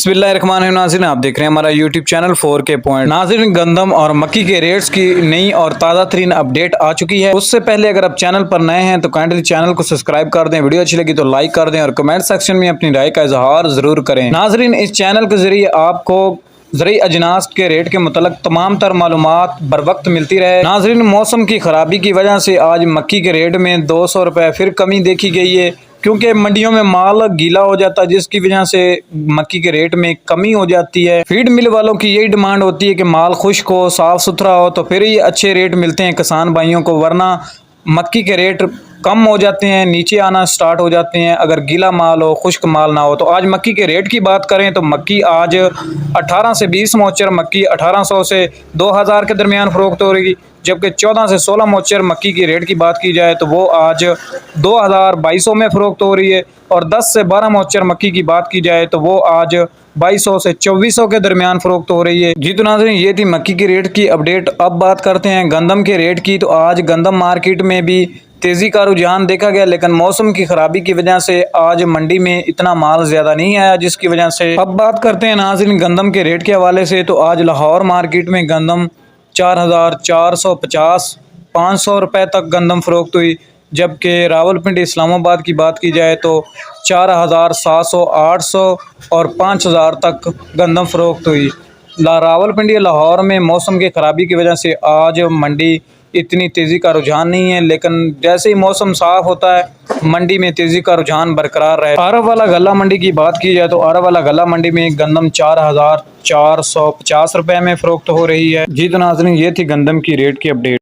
बिस्मिल्लाहिर्रहमानिर्रहीम। नाज़रीन, आप देख रहे हैं हमारा यूट्यूब चैनल 4K पॉइंट। नाज़रीन, गंदम और मक्की के रेट्स की नई और ताज़ा तरीन अपडेट आ चुकी है। उससे पहले अगर आप चैनल पर नए हैं तो काइंडली चैनल को सब्सक्राइब कर दें, वीडियो अच्छी लगी तो लाइक कर दें और कमेंट सेक्शन में अपनी राय का इजहार जरूर करें। नाज़रीन, इस चैनल के जरिए आपको ज़रूरी अजनास के रेट के मुतल्लिक़ तमाम तर मालूमात बर वक्त मिलती रहे। नाज़रीन, मौसम की ख़राबी की वजह से आज मक्की के रेट में 200 रुपये फिर कमी देखी गई है, क्योंकि मंडियों में माल गीला हो जाता है, जिसकी वजह से मक्की के रेट में कमी हो जाती है। फीड मिल वालों की यही डिमांड होती है कि माल खुश्क हो, साफ़ सुथरा हो, तो फिर ही अच्छे रेट मिलते हैं किसान भाइयों को, वरना मक्की के रेट कम हो जाते हैं, नीचे आना स्टार्ट हो जाते हैं अगर गीला माल हो, खुश्क माल ना हो। तो आज मक्की के रेट की बात करें तो मक्की आज 18 से 20 मोचर मक्की 1800 से 2000 के दरमियान फ़रोख्त हो रही, जबकि 14 से 16 मोचर मक्की की रेट की बात की जाए तो वो आज 2200 में फ़रोख्त हो रही है, और 10 से 12 मोचर मक्की की बात की जाए तो वो आज 2200 से 2400 के दरमियान फ़रोख्त हो रही है। जी तो नाज़रीन, ये थी मक्की के रेट की अपडेट। अब बात करते हैं गंदम के रेट की। तो आज गंदम मार्केट में भी तेज़ी का रुझान देखा गया, लेकिन मौसम की ख़राबी की वजह से आज मंडी में इतना माल ज़्यादा नहीं आया, जिसकी वजह से अब बात करते हैं नाज़रीन गंदम के रेट के हवाले से। तो आज लाहौर मार्केट में गंदम 4450 500 रुपये तक गंदम फ़रोख्त हुई, जबकि रावलपिंडी इस्लामाबाद की बात की जाए तो 4700 800 और 5000 तक गंदम फ़रोख्त हुई। रावलपिंडी लाहौर में मौसम की ख़राबी की वजह से आज मंडी इतनी तेज़ी का रुझान नहीं है, लेकिन जैसे ही मौसम साफ़ होता है मंडी में तेज़ी का रुझान बरकरार रहे। अरब वाला गला मंडी की बात की जाए तो अरब वाला गला मंडी में गंदम 4450 रुपये में फ़रोख्त हो रही है। जी तो नाज़रीन, ये थी गंदम की रेट की अपडेट।